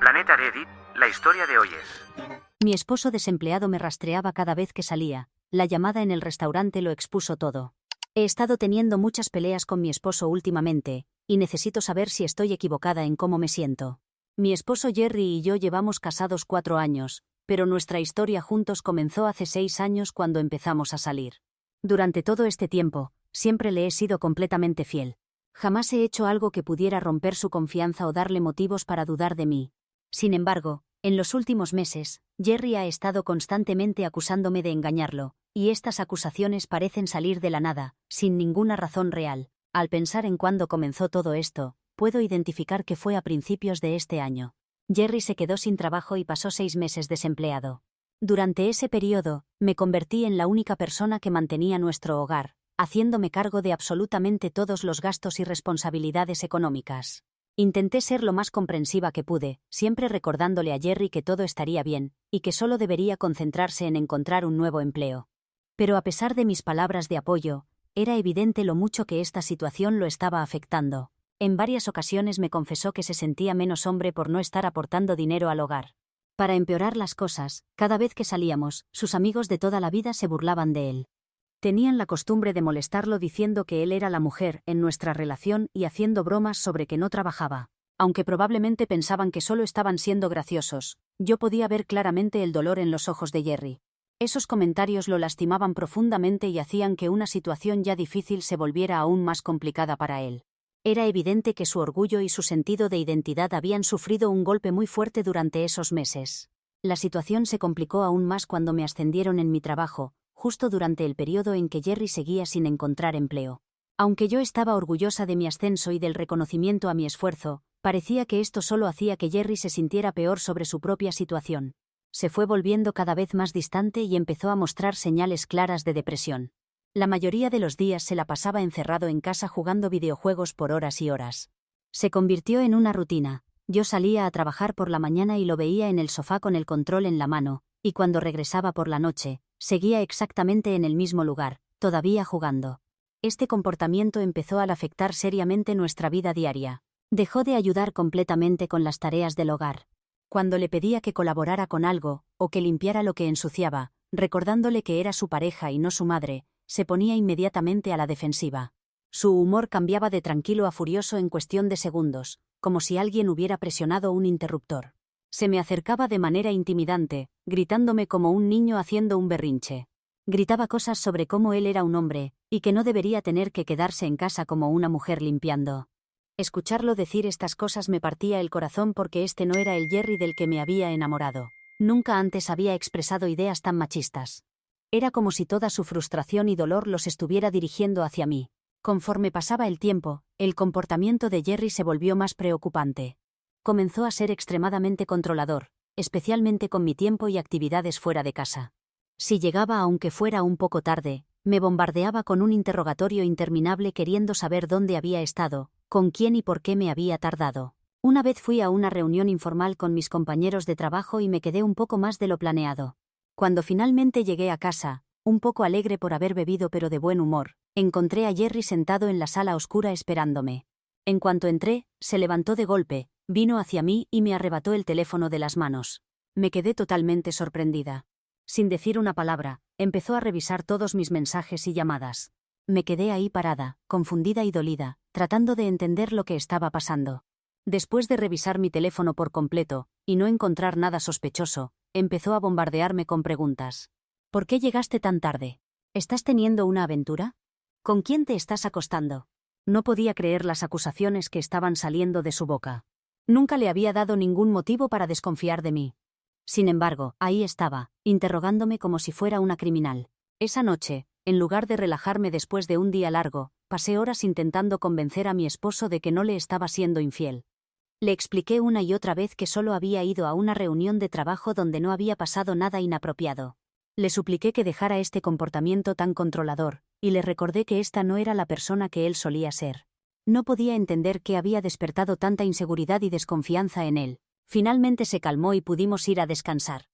Planeta Reddit, la historia de hoy es... Mi esposo desempleado me rastreaba cada vez que salía. La llamada en el restaurante lo expuso todo. He estado teniendo muchas peleas con mi esposo últimamente, y necesito saber si estoy equivocada en cómo me siento. Mi esposo Jerry y yo llevamos casados 4 años, pero nuestra historia juntos comenzó hace 6 años cuando empezamos a salir. Durante todo este tiempo, siempre le he sido completamente fiel. Jamás he hecho algo que pudiera romper su confianza o darle motivos para dudar de mí. Sin embargo, en los últimos meses, Jerry ha estado constantemente acusándome de engañarlo, y estas acusaciones parecen salir de la nada, sin ninguna razón real. Al pensar en cuándo comenzó todo esto, puedo identificar que fue a principios de este año. Jerry se quedó sin trabajo y pasó 6 meses desempleado. Durante ese periodo, me convertí en la única persona que mantenía nuestro hogar, haciéndome cargo de absolutamente todos los gastos y responsabilidades económicas. Intenté ser lo más comprensiva que pude, siempre recordándole a Jerry que todo estaría bien, y que solo debería concentrarse en encontrar un nuevo empleo. Pero a pesar de mis palabras de apoyo, era evidente lo mucho que esta situación lo estaba afectando. En varias ocasiones me confesó que se sentía menos hombre por no estar aportando dinero al hogar. Para empeorar las cosas, cada vez que salíamos, sus amigos de toda la vida se burlaban de él. Tenían la costumbre de molestarlo diciendo que él era la mujer en nuestra relación y haciendo bromas sobre que no trabajaba. Aunque probablemente pensaban que solo estaban siendo graciosos, yo podía ver claramente el dolor en los ojos de Jerry. Esos comentarios lo lastimaban profundamente y hacían que una situación ya difícil se volviera aún más complicada para él. Era evidente que su orgullo y su sentido de identidad habían sufrido un golpe muy fuerte durante esos meses. La situación se complicó aún más cuando me ascendieron en mi trabajo, justo durante el periodo en que Jerry seguía sin encontrar empleo. Aunque yo estaba orgullosa de mi ascenso y del reconocimiento a mi esfuerzo, parecía que esto solo hacía que Jerry se sintiera peor sobre su propia situación. Se fue volviendo cada vez más distante y empezó a mostrar señales claras de depresión. La mayoría de los días se la pasaba encerrado en casa jugando videojuegos por horas y horas. Se convirtió en una rutina. Yo salía a trabajar por la mañana y lo veía en el sofá con el control en la mano, y cuando regresaba por la noche, seguía exactamente en el mismo lugar, todavía jugando. Este comportamiento empezó a afectar seriamente nuestra vida diaria. Dejó de ayudar completamente con las tareas del hogar. Cuando le pedía que colaborara con algo, o que limpiara lo que ensuciaba, recordándole que era su pareja y no su madre, se ponía inmediatamente a la defensiva. Su humor cambiaba de tranquilo a furioso en cuestión de segundos, como si alguien hubiera presionado un interruptor. Se me acercaba de manera intimidante, gritándome como un niño haciendo un berrinche. Gritaba cosas sobre cómo él era un hombre, y que no debería tener que quedarse en casa como una mujer limpiando. Escucharlo decir estas cosas me partía el corazón porque este no era el Jerry del que me había enamorado. Nunca antes había expresado ideas tan machistas. Era como si toda su frustración y dolor los estuviera dirigiendo hacia mí. Conforme pasaba el tiempo, el comportamiento de Jerry se volvió más preocupante. Comenzó a ser extremadamente controlador, especialmente con mi tiempo y actividades fuera de casa. Si llegaba aunque fuera un poco tarde, me bombardeaba con un interrogatorio interminable queriendo saber dónde había estado, con quién y por qué me había tardado. Una vez fui a una reunión informal con mis compañeros de trabajo y me quedé un poco más de lo planeado. Cuando finalmente llegué a casa, un poco alegre por haber bebido pero de buen humor, encontré a Jerry sentado en la sala oscura esperándome. En cuanto entré, se levantó de golpe, vino hacia mí y me arrebató el teléfono de las manos. Me quedé totalmente sorprendida. Sin decir una palabra, empezó a revisar todos mis mensajes y llamadas. Me quedé ahí parada, confundida y dolida, tratando de entender lo que estaba pasando. Después de revisar mi teléfono por completo, y no encontrar nada sospechoso, empezó a bombardearme con preguntas. ¿Por qué llegaste tan tarde? ¿Estás teniendo una aventura? ¿Con quién te estás acostando? No podía creer las acusaciones que estaban saliendo de su boca. Nunca le había dado ningún motivo para desconfiar de mí. Sin embargo, ahí estaba, interrogándome como si fuera una criminal. Esa noche, en lugar de relajarme después de un día largo, pasé horas intentando convencer a mi esposo de que no le estaba siendo infiel. Le expliqué una y otra vez que solo había ido a una reunión de trabajo donde no había pasado nada inapropiado. Le supliqué que dejara este comportamiento tan controlador, y le recordé que esta no era la persona que él solía ser. No podía entender qué había despertado tanta inseguridad y desconfianza en él. Finalmente se calmó y pudimos ir a descansar.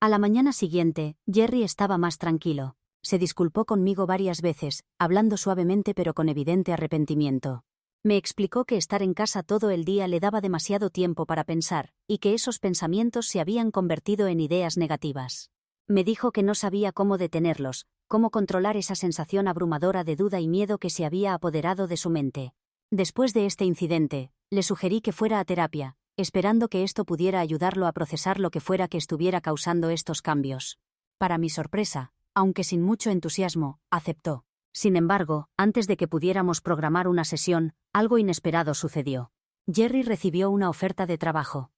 A la mañana siguiente, Jerry estaba más tranquilo. Se disculpó conmigo varias veces, hablando suavemente pero con evidente arrepentimiento. Me explicó que estar en casa todo el día le daba demasiado tiempo para pensar, y que esos pensamientos se habían convertido en ideas negativas. Me dijo que no sabía cómo detenerlos, cómo controlar esa sensación abrumadora de duda y miedo que se había apoderado de su mente. Después de este incidente, le sugerí que fuera a terapia, esperando que esto pudiera ayudarlo a procesar lo que fuera que estuviera causando estos cambios. Para mi sorpresa, aunque sin mucho entusiasmo, aceptó. Sin embargo, antes de que pudiéramos programar una sesión, algo inesperado sucedió. Jerry recibió una oferta de trabajo.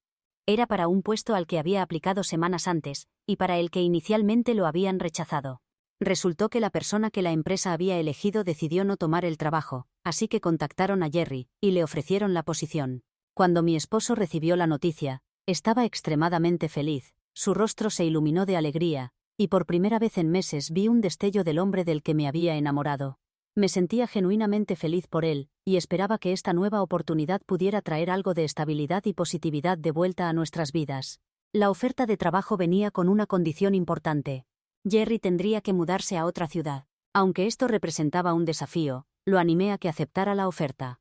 Era para un puesto al que había aplicado semanas antes, y para el que inicialmente lo habían rechazado. Resultó que la persona que la empresa había elegido decidió no tomar el trabajo, así que contactaron a Jerry, y le ofrecieron la posición. Cuando mi esposo recibió la noticia, estaba extremadamente feliz, su rostro se iluminó de alegría, y por primera vez en meses vi un destello del hombre del que me había enamorado. Me sentía genuinamente feliz por él, y esperaba que esta nueva oportunidad pudiera traer algo de estabilidad y positividad de vuelta a nuestras vidas. La oferta de trabajo venía con una condición importante. Jerry tendría que mudarse a otra ciudad. Aunque esto representaba un desafío, lo animé a que aceptara la oferta.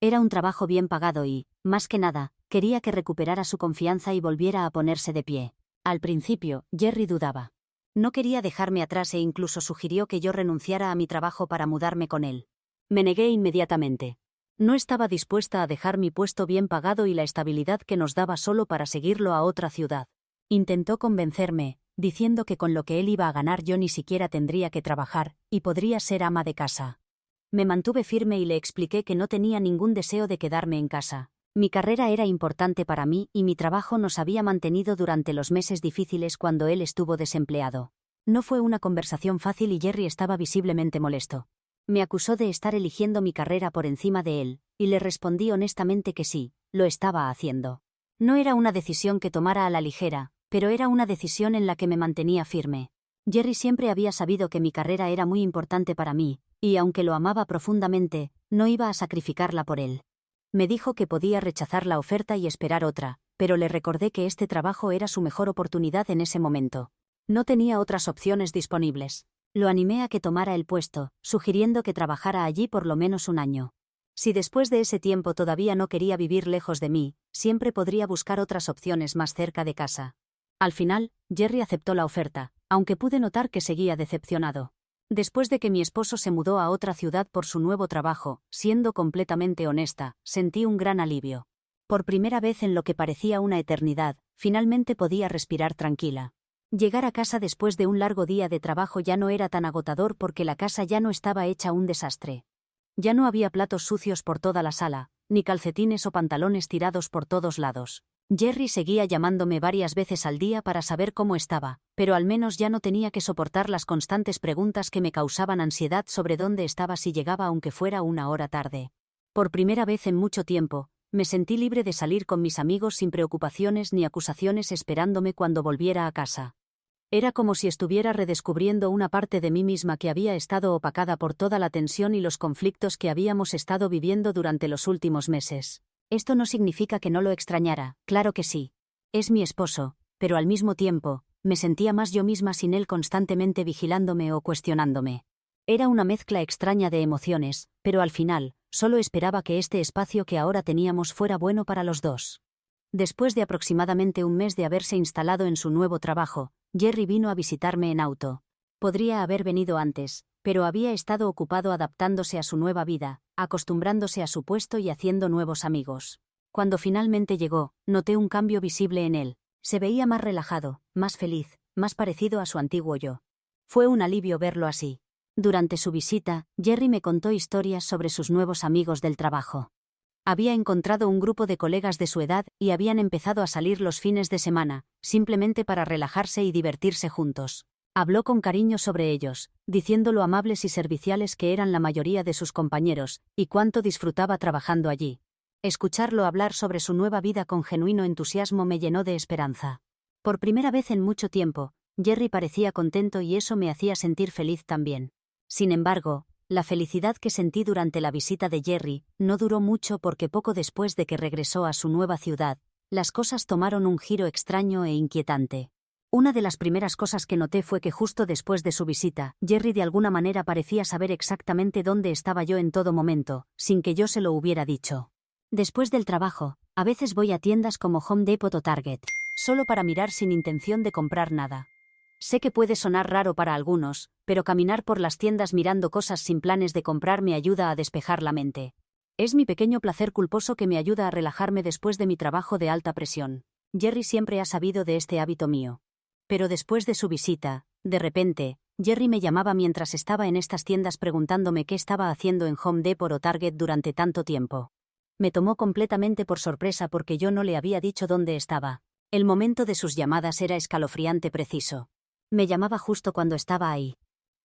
Era un trabajo bien pagado y, más que nada, quería que recuperara su confianza y volviera a ponerse de pie. Al principio, Jerry dudaba. No quería dejarme atrás e incluso sugirió que yo renunciara a mi trabajo para mudarme con él. Me negué inmediatamente. No estaba dispuesta a dejar mi puesto bien pagado y la estabilidad que nos daba solo para seguirlo a otra ciudad. Intentó convencerme, diciendo que con lo que él iba a ganar yo ni siquiera tendría que trabajar, y podría ser ama de casa. Me mantuve firme y le expliqué que no tenía ningún deseo de quedarme en casa. Mi carrera era importante para mí y mi trabajo nos había mantenido durante los meses difíciles cuando él estuvo desempleado. No fue una conversación fácil y Jerry estaba visiblemente molesto. Me acusó de estar eligiendo mi carrera por encima de él, y le respondí honestamente que sí, lo estaba haciendo. No era una decisión que tomara a la ligera, pero era una decisión en la que me mantenía firme. Jerry siempre había sabido que mi carrera era muy importante para mí, y aunque lo amaba profundamente, no iba a sacrificarla por él. Me dijo que podía rechazar la oferta y esperar otra, pero le recordé que este trabajo era su mejor oportunidad en ese momento. No tenía otras opciones disponibles. Lo animé a que tomara el puesto, sugiriendo que trabajara allí por lo menos un año. Si después de ese tiempo todavía no quería vivir lejos de mí, siempre podría buscar otras opciones más cerca de casa. Al final, Jerry aceptó la oferta, aunque pude notar que seguía decepcionado. Después de que mi esposo se mudó a otra ciudad por su nuevo trabajo, siendo completamente honesta, sentí un gran alivio. Por primera vez en lo que parecía una eternidad, finalmente podía respirar tranquila. Llegar a casa después de un largo día de trabajo ya no era tan agotador porque la casa ya no estaba hecha un desastre. Ya no había platos sucios por toda la sala, ni calcetines o pantalones tirados por todos lados. Jerry seguía llamándome varias veces al día para saber cómo estaba, pero al menos ya no tenía que soportar las constantes preguntas que me causaban ansiedad sobre dónde estaba si llegaba aunque fuera una hora tarde. Por primera vez en mucho tiempo, me sentí libre de salir con mis amigos sin preocupaciones ni acusaciones esperándome cuando volviera a casa. Era como si estuviera redescubriendo una parte de mí misma que había estado opacada por toda la tensión y los conflictos que habíamos estado viviendo durante los últimos meses. Esto no significa que no lo extrañara, claro que sí. Es mi esposo, pero al mismo tiempo, me sentía más yo misma sin él constantemente vigilándome o cuestionándome. Era una mezcla extraña de emociones, pero al final, solo esperaba que este espacio que ahora teníamos fuera bueno para los dos. Después de aproximadamente un mes de haberse instalado en su nuevo trabajo, Jerry vino a visitarme en auto. Podría haber venido antes, pero había estado ocupado adaptándose a su nueva vida, acostumbrándose a su puesto y haciendo nuevos amigos. Cuando finalmente llegó, noté un cambio visible en él. Se veía más relajado, más feliz, más parecido a su antiguo yo. Fue un alivio verlo así. Durante su visita, Jerry me contó historias sobre sus nuevos amigos del trabajo. Había encontrado un grupo de colegas de su edad y habían empezado a salir los fines de semana, simplemente para relajarse y divertirse juntos. Habló con cariño sobre ellos, diciendo lo amables y serviciales que eran la mayoría de sus compañeros, y cuánto disfrutaba trabajando allí. Escucharlo hablar sobre su nueva vida con genuino entusiasmo me llenó de esperanza. Por primera vez en mucho tiempo, Jerry parecía contento y eso me hacía sentir feliz también. Sin embargo, la felicidad que sentí durante la visita de Jerry no duró mucho porque poco después de que regresó a su nueva ciudad, las cosas tomaron un giro extraño e inquietante. Una de las primeras cosas que noté fue que justo después de su visita, Jerry de alguna manera parecía saber exactamente dónde estaba yo en todo momento, sin que yo se lo hubiera dicho. Después del trabajo, a veces voy a tiendas como Home Depot o Target, solo para mirar sin intención de comprar nada. Sé que puede sonar raro para algunos, pero caminar por las tiendas mirando cosas sin planes de comprar me ayuda a despejar la mente. Es mi pequeño placer culposo que me ayuda a relajarme después de mi trabajo de alta presión. Jerry siempre ha sabido de este hábito mío. Pero después de su visita, de repente, Jerry me llamaba mientras estaba en estas tiendas preguntándome qué estaba haciendo en Home Depot o Target durante tanto tiempo. Me tomó completamente por sorpresa porque yo no le había dicho dónde estaba. El momento de sus llamadas era escalofriante preciso. Me llamaba justo cuando estaba ahí.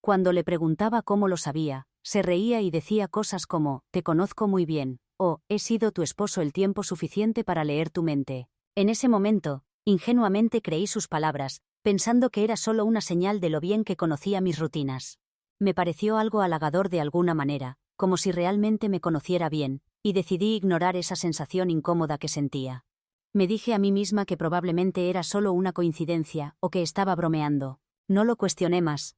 Cuando le preguntaba cómo lo sabía, se reía y decía cosas como, «Te conozco muy bien», o «He sido tu esposo el tiempo suficiente para leer tu mente». En ese momento, ingenuamente creí sus palabras, pensando que era solo una señal de lo bien que conocía mis rutinas. Me pareció algo halagador de alguna manera, como si realmente me conociera bien, y decidí ignorar esa sensación incómoda que sentía. Me dije a mí misma que probablemente era solo una coincidencia, o que estaba bromeando. No lo cuestioné más.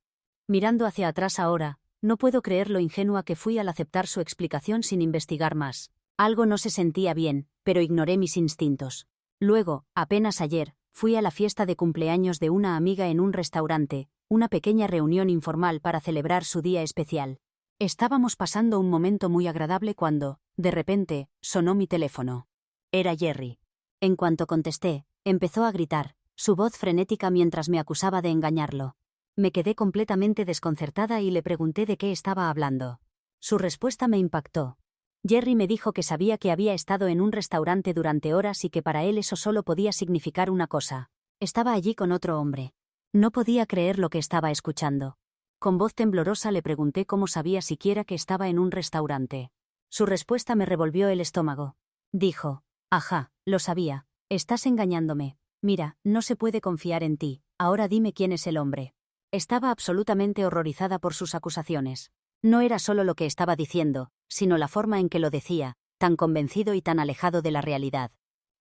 Mirando hacia atrás ahora, no puedo creer lo ingenua que fui al aceptar su explicación sin investigar más. Algo no se sentía bien, pero ignoré mis instintos. Luego, apenas ayer, fui a la fiesta de cumpleaños de una amiga en un restaurante, una pequeña reunión informal para celebrar su día especial. Estábamos pasando un momento muy agradable cuando, de repente, sonó mi teléfono. Era Jerry. En cuanto contesté, empezó a gritar, su voz frenética mientras me acusaba de engañarlo. Me quedé completamente desconcertada y le pregunté de qué estaba hablando. Su respuesta me impactó. Jerry me dijo que sabía que había estado en un restaurante durante horas y que para él eso solo podía significar una cosa. Estaba allí con otro hombre. No podía creer lo que estaba escuchando. Con voz temblorosa le pregunté cómo sabía siquiera que estaba en un restaurante. Su respuesta me revolvió el estómago. Dijo, «Ajá, lo sabía. Estás engañándome. Mira, no se puede confiar en ti. Ahora dime quién es el hombre». Estaba absolutamente horrorizada por sus acusaciones. No era solo lo que estaba diciendo, sino la forma en que lo decía, tan convencido y tan alejado de la realidad.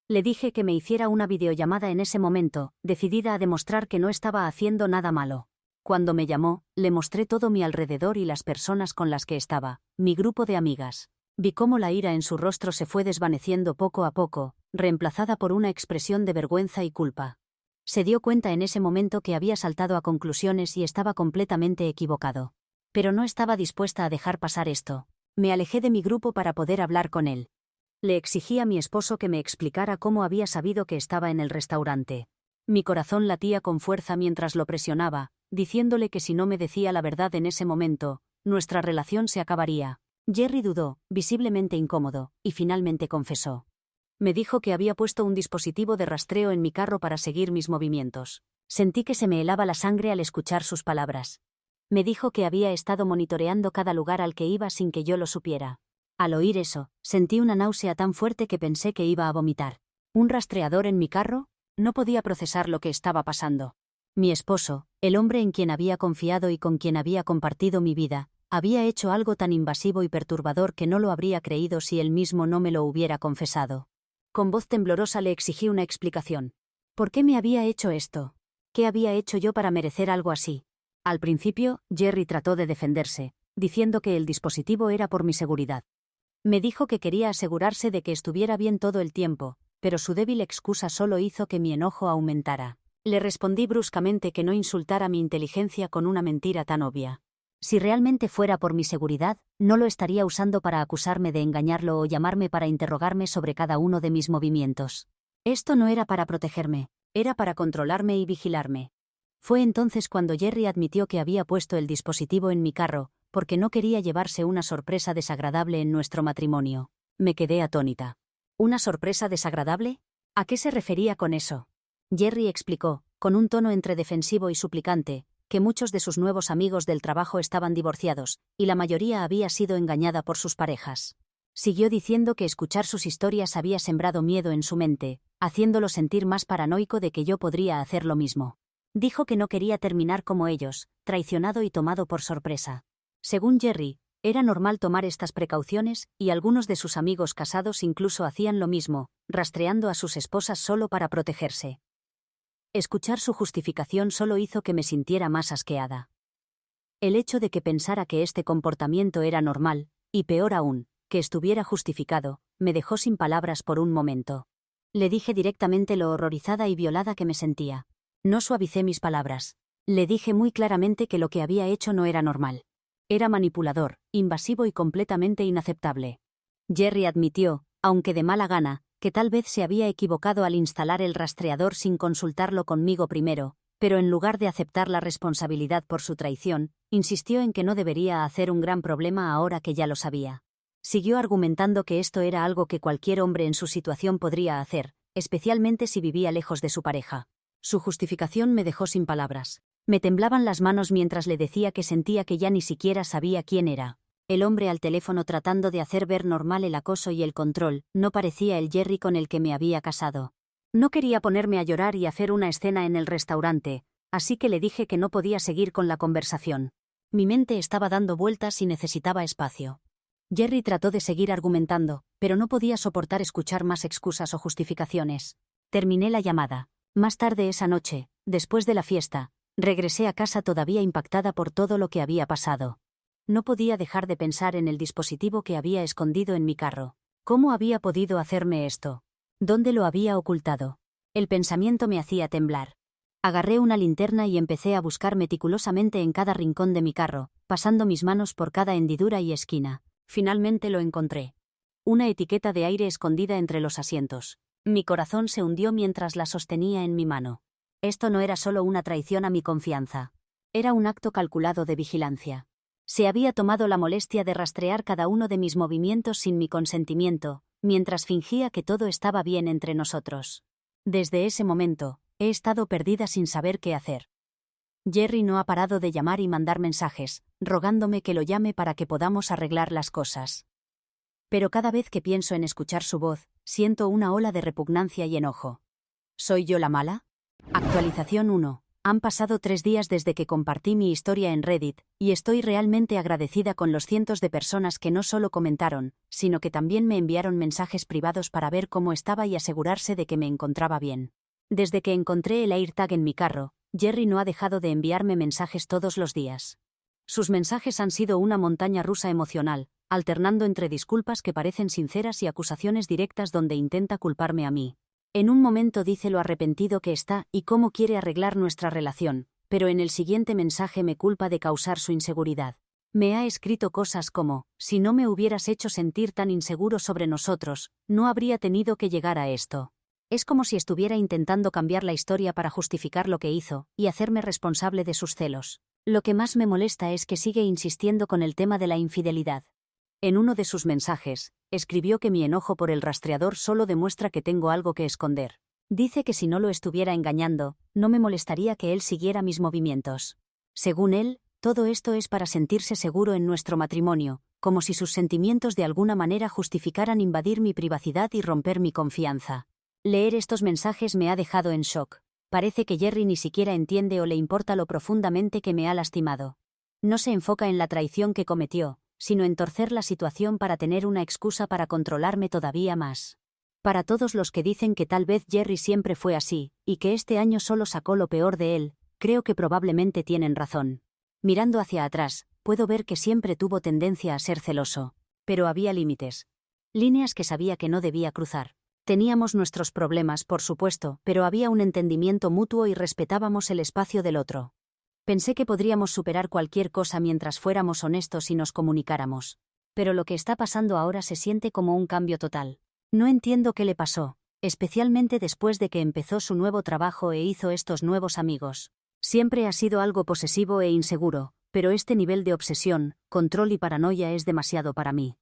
Le dije que me hiciera una videollamada en ese momento, decidida a demostrar que no estaba haciendo nada malo. Cuando me llamó, le mostré todo mi alrededor y las personas con las que estaba, mi grupo de amigas. Vi cómo la ira en su rostro se fue desvaneciendo poco a poco, reemplazada por una expresión de vergüenza y culpa. Se dio cuenta en ese momento que había saltado a conclusiones y estaba completamente equivocado. Pero no estaba dispuesta a dejar pasar esto. Me alejé de mi grupo para poder hablar con él. Le exigí a mi esposo que me explicara cómo había sabido que estaba en el restaurante. Mi corazón latía con fuerza mientras lo presionaba, diciéndole que si no me decía la verdad en ese momento, nuestra relación se acabaría. Jerry dudó, visiblemente incómodo, y finalmente confesó. Me dijo que había puesto un dispositivo de rastreo en mi carro para seguir mis movimientos. Sentí que se me helaba la sangre al escuchar sus palabras. Me dijo que había estado monitoreando cada lugar al que iba sin que yo lo supiera. Al oír eso, sentí una náusea tan fuerte que pensé que iba a vomitar. ¿Un rastreador en mi carro? No podía procesar lo que estaba pasando. Mi esposo, el hombre en quien había confiado y con quien había compartido mi vida, había hecho algo tan invasivo y perturbador que no lo habría creído si él mismo no me lo hubiera confesado. Con voz temblorosa le exigí una explicación. ¿Por qué me había hecho esto? ¿Qué había hecho yo para merecer algo así? Al principio, Jerry trató de defenderse, diciendo que el dispositivo era por mi seguridad. Me dijo que quería asegurarse de que estuviera bien todo el tiempo, pero su débil excusa solo hizo que mi enojo aumentara. Le respondí bruscamente que no insultara mi inteligencia con una mentira tan obvia. Si realmente fuera por mi seguridad, no lo estaría usando para acusarme de engañarlo o llamarme para interrogarme sobre cada uno de mis movimientos. Esto no era para protegerme, era para controlarme y vigilarme. Fue entonces cuando Jerry admitió que había puesto el dispositivo en mi carro, porque no quería llevarse una sorpresa desagradable en nuestro matrimonio. Me quedé atónita. ¿Una sorpresa desagradable? ¿A qué se refería con eso? Jerry explicó, con un tono entre defensivo y suplicante, que muchos de sus nuevos amigos del trabajo estaban divorciados, y la mayoría había sido engañada por sus parejas. Siguió diciendo que escuchar sus historias había sembrado miedo en su mente, haciéndolo sentir más paranoico de que yo podría hacer lo mismo. Dijo que no quería terminar como ellos, traicionado y tomado por sorpresa. Según Jerry, era normal tomar estas precauciones, y algunos de sus amigos casados incluso hacían lo mismo, rastreando a sus esposas solo para protegerse. Escuchar su justificación solo hizo que me sintiera más asqueada. El hecho de que pensara que este comportamiento era normal, y peor aún, que estuviera justificado, me dejó sin palabras por un momento. Le dije directamente lo horrorizada y violada que me sentía. No suavicé mis palabras. Le dije muy claramente que lo que había hecho no era normal. Era manipulador, invasivo y completamente inaceptable. Jerry admitió, aunque de mala gana, que tal vez se había equivocado al instalar el rastreador sin consultarlo conmigo primero, pero en lugar de aceptar la responsabilidad por su traición, insistió en que no debería hacer un gran problema ahora que ya lo sabía. Siguió argumentando que esto era algo que cualquier hombre en su situación podría hacer, especialmente si vivía lejos de su pareja. Su justificación me dejó sin palabras. Me temblaban las manos mientras le decía que sentía que ya ni siquiera sabía quién era. El hombre al teléfono tratando de hacer ver normal el acoso y el control, no parecía el Jerry con el que me había casado. No quería ponerme a llorar y hacer una escena en el restaurante, así que le dije que no podía seguir con la conversación. Mi mente estaba dando vueltas y necesitaba espacio. Jerry trató de seguir argumentando, pero no podía soportar escuchar más excusas o justificaciones. Terminé la llamada. Más tarde esa noche, después de la fiesta, regresé a casa todavía impactada por todo lo que había pasado. No podía dejar de pensar en el dispositivo que había escondido en mi carro. ¿Cómo había podido hacerme esto? ¿Dónde lo había ocultado? El pensamiento me hacía temblar. Agarré una linterna y empecé a buscar meticulosamente en cada rincón de mi carro, pasando mis manos por cada hendidura y esquina. Finalmente lo encontré. Una etiqueta de aire escondida entre los asientos. Mi corazón se hundió mientras la sostenía en mi mano. Esto no era solo una traición a mi confianza. Era un acto calculado de vigilancia. Se había tomado la molestia de rastrear cada uno de mis movimientos sin mi consentimiento, mientras fingía que todo estaba bien entre nosotros. Desde ese momento, he estado perdida sin saber qué hacer. Jerry no ha parado de llamar y mandar mensajes, rogándome que lo llame para que podamos arreglar las cosas. Pero cada vez que pienso en escuchar su voz, siento una ola de repugnancia y enojo. ¿Soy yo la mala? Actualización 1. Han pasado 3 días desde que compartí mi historia en Reddit, y estoy realmente agradecida con los cientos de personas que no solo comentaron, sino que también me enviaron mensajes privados para ver cómo estaba y asegurarse de que me encontraba bien. Desde que encontré el AirTag en mi carro, Jerry no ha dejado de enviarme mensajes todos los días. Sus mensajes han sido una montaña rusa emocional, alternando entre disculpas que parecen sinceras y acusaciones directas donde intenta culparme a mí. En un momento dice lo arrepentido que está y cómo quiere arreglar nuestra relación, pero en el siguiente mensaje me culpa de causar su inseguridad. Me ha escrito cosas como, si no me hubieras hecho sentir tan inseguro sobre nosotros, no habría tenido que llegar a esto. Es como si estuviera intentando cambiar la historia para justificar lo que hizo, y hacerme responsable de sus celos. Lo que más me molesta es que sigue insistiendo con el tema de la infidelidad. En uno de sus mensajes, escribió que mi enojo por el rastreador solo demuestra que tengo algo que esconder. Dice que si no lo estuviera engañando, no me molestaría que él siguiera mis movimientos. Según él, todo esto es para sentirse seguro en nuestro matrimonio, como si sus sentimientos de alguna manera justificaran invadir mi privacidad y romper mi confianza. Leer estos mensajes me ha dejado en shock. Parece que Jerry ni siquiera entiende o le importa lo profundamente que me ha lastimado. No se enfoca en la traición que cometió, sino en torcer la situación para tener una excusa para controlarme todavía más. Para todos los que dicen que tal vez Jerry siempre fue así, y que este año solo sacó lo peor de él, creo que probablemente tienen razón. Mirando hacia atrás, puedo ver que siempre tuvo tendencia a ser celoso. Pero había límites. Líneas que sabía que no debía cruzar. Teníamos nuestros problemas, por supuesto, pero había un entendimiento mutuo y respetábamos el espacio del otro. Pensé que podríamos superar cualquier cosa mientras fuéramos honestos y nos comunicáramos. Pero lo que está pasando ahora se siente como un cambio total. No entiendo qué le pasó, especialmente después de que empezó su nuevo trabajo e hizo estos nuevos amigos. Siempre ha sido algo posesivo e inseguro, pero este nivel de obsesión, control y paranoia es demasiado para mí.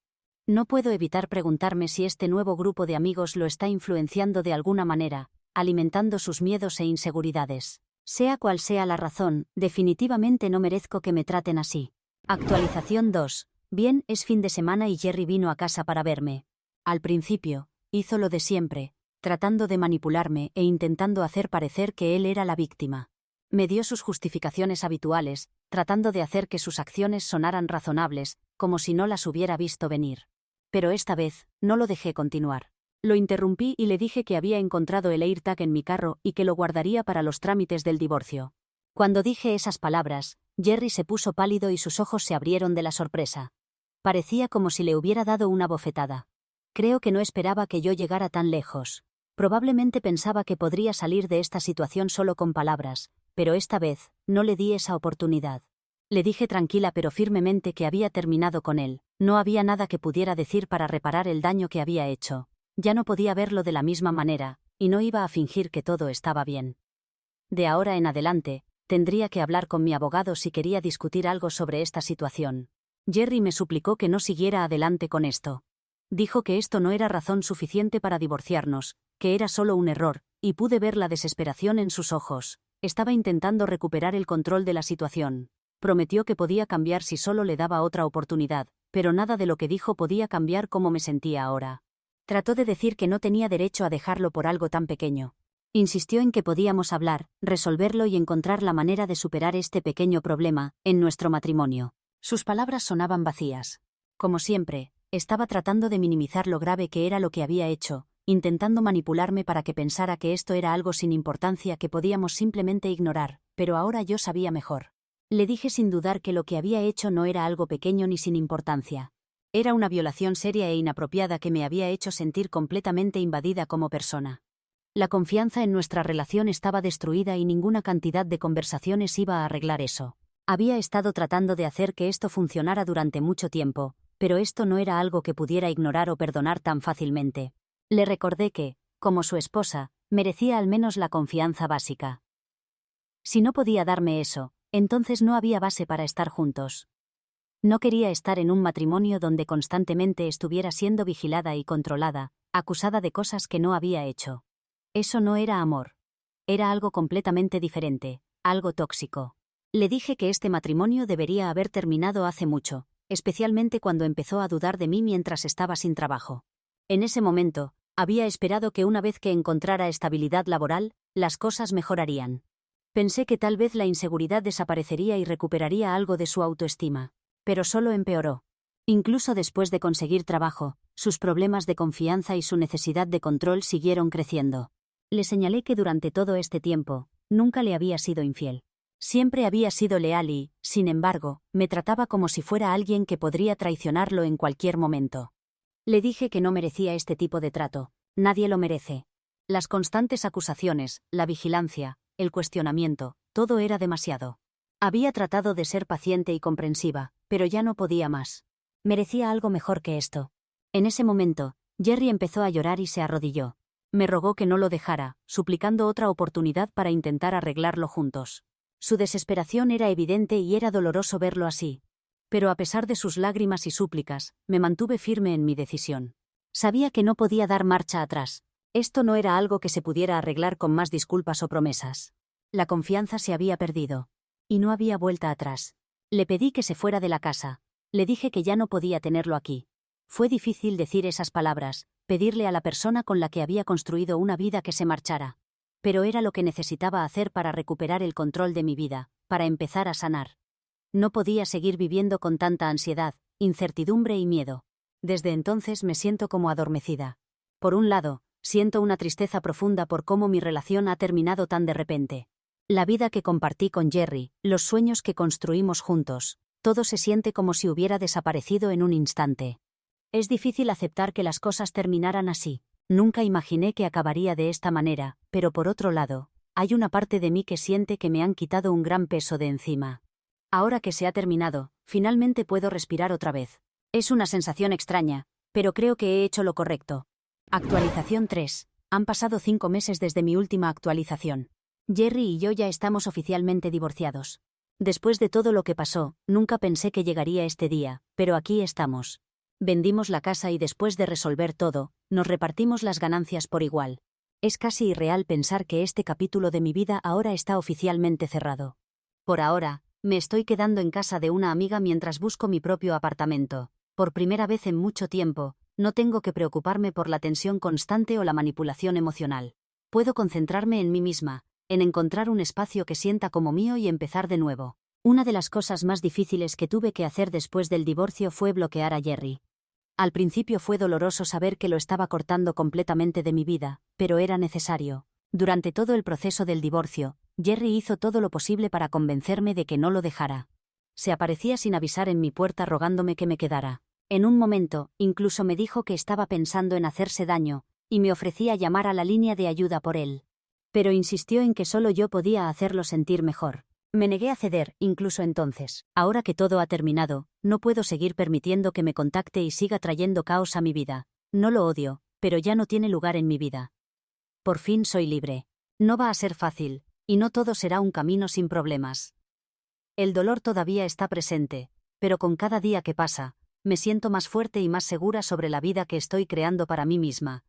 No puedo evitar preguntarme si este nuevo grupo de amigos lo está influenciando de alguna manera, alimentando sus miedos e inseguridades. Sea cual sea la razón, definitivamente no merezco que me traten así. Actualización 2. Bien, es fin de semana y Jerry vino a casa para verme. Al principio, hizo lo de siempre, tratando de manipularme e intentando hacer parecer que él era la víctima. Me dio sus justificaciones habituales, tratando de hacer que sus acciones sonaran razonables, como si no las hubiera visto venir. Pero esta vez, no lo dejé continuar. Lo interrumpí y le dije que había encontrado el AirTag en mi carro y que lo guardaría para los trámites del divorcio. Cuando dije esas palabras, Jerry se puso pálido y sus ojos se abrieron de la sorpresa. Parecía como si le hubiera dado una bofetada. Creo que no esperaba que yo llegara tan lejos. Probablemente pensaba que podría salir de esta situación solo con palabras, pero esta vez, no le di esa oportunidad. Le dije tranquila pero firmemente que había terminado con él. No había nada que pudiera decir para reparar el daño que había hecho. Ya no podía verlo de la misma manera, y no iba a fingir que todo estaba bien. De ahora en adelante, tendría que hablar con mi abogado si quería discutir algo sobre esta situación. Jerry me suplicó que no siguiera adelante con esto. Dijo que esto no era razón suficiente para divorciarnos, que era solo un error, y pude ver la desesperación en sus ojos. Estaba intentando recuperar el control de la situación. Prometió que podía cambiar si solo le daba otra oportunidad, pero nada de lo que dijo podía cambiar cómo me sentía ahora. Trató de decir que no tenía derecho a dejarlo por algo tan pequeño. Insistió en que podíamos hablar, resolverlo y encontrar la manera de superar este pequeño problema, en nuestro matrimonio. Sus palabras sonaban vacías. Como siempre, estaba tratando de minimizar lo grave que era lo que había hecho, intentando manipularme para que pensara que esto era algo sin importancia que podíamos simplemente ignorar, pero ahora yo sabía mejor. Le dije sin dudar que lo que había hecho no era algo pequeño ni sin importancia. Era una violación seria e inapropiada que me había hecho sentir completamente invadida como persona. La confianza en nuestra relación estaba destruida y ninguna cantidad de conversaciones iba a arreglar eso. Había estado tratando de hacer que esto funcionara durante mucho tiempo, pero esto no era algo que pudiera ignorar o perdonar tan fácilmente. Le recordé que, como su esposa, merecía al menos la confianza básica. Si no podía darme eso, entonces no había base para estar juntos. No quería estar en un matrimonio donde constantemente estuviera siendo vigilada y controlada, acusada de cosas que no había hecho. Eso no era amor. Era algo completamente diferente, algo tóxico. Le dije que este matrimonio debería haber terminado hace mucho, especialmente cuando empezó a dudar de mí mientras estaba sin trabajo. En ese momento, había esperado que una vez que encontrara estabilidad laboral, las cosas mejorarían. Pensé que tal vez la inseguridad desaparecería y recuperaría algo de su autoestima. Pero solo empeoró. Incluso después de conseguir trabajo, sus problemas de confianza y su necesidad de control siguieron creciendo. Le señalé que durante todo este tiempo, nunca le había sido infiel. Siempre había sido leal y, sin embargo, me trataba como si fuera alguien que podría traicionarlo en cualquier momento. Le dije que no merecía este tipo de trato. Nadie lo merece. Las constantes acusaciones, la vigilancia, el cuestionamiento, todo era demasiado. Había tratado de ser paciente y comprensiva, pero ya no podía más. Merecía algo mejor que esto. En ese momento, Jerry empezó a llorar y se arrodilló. Me rogó que no lo dejara, suplicando otra oportunidad para intentar arreglarlo juntos. Su desesperación era evidente y era doloroso verlo así. Pero a pesar de sus lágrimas y súplicas, me mantuve firme en mi decisión. Sabía que no podía dar marcha atrás. Esto no era algo que se pudiera arreglar con más disculpas o promesas. La confianza se había perdido. Y no había vuelta atrás. Le pedí que se fuera de la casa. Le dije que ya no podía tenerlo aquí. Fue difícil decir esas palabras, pedirle a la persona con la que había construido una vida que se marchara. Pero era lo que necesitaba hacer para recuperar el control de mi vida, para empezar a sanar. No podía seguir viviendo con tanta ansiedad, incertidumbre y miedo. Desde entonces me siento como adormecida. Por un lado, siento una tristeza profunda por cómo mi relación ha terminado tan de repente. La vida que compartí con Jerry, los sueños que construimos juntos, todo se siente como si hubiera desaparecido en un instante. Es difícil aceptar que las cosas terminaran así. Nunca imaginé que acabaría de esta manera, pero por otro lado, hay una parte de mí que siente que me han quitado un gran peso de encima. Ahora que se ha terminado, finalmente puedo respirar otra vez. Es una sensación extraña, pero creo que he hecho lo correcto. Actualización 3. Han pasado 5 meses desde mi última actualización. Jerry y yo ya estamos oficialmente divorciados. Después de todo lo que pasó, nunca pensé que llegaría este día, pero aquí estamos. Vendimos la casa y después de resolver todo, nos repartimos las ganancias por igual. Es casi irreal pensar que este capítulo de mi vida ahora está oficialmente cerrado. Por ahora, me estoy quedando en casa de una amiga mientras busco mi propio apartamento. Por primera vez en mucho tiempo, no tengo que preocuparme por la tensión constante o la manipulación emocional. Puedo concentrarme en mí misma, en encontrar un espacio que sienta como mío y empezar de nuevo. Una de las cosas más difíciles que tuve que hacer después del divorcio fue bloquear a Jerry. Al principio fue doloroso saber que lo estaba cortando completamente de mi vida, pero era necesario. Durante todo el proceso del divorcio, Jerry hizo todo lo posible para convencerme de que no lo dejara. Se aparecía sin avisar en mi puerta rogándome que me quedara. En un momento, incluso me dijo que estaba pensando en hacerse daño, y me ofrecía llamar a la línea de ayuda por él. Pero insistió en que solo yo podía hacerlo sentir mejor. Me negué a ceder, incluso entonces. Ahora que todo ha terminado, no puedo seguir permitiendo que me contacte y siga trayendo caos a mi vida. No lo odio, pero ya no tiene lugar en mi vida. Por fin soy libre. No va a ser fácil, y no todo será un camino sin problemas. El dolor todavía está presente, pero con cada día que pasa, me siento más fuerte y más segura sobre la vida que estoy creando para mí misma,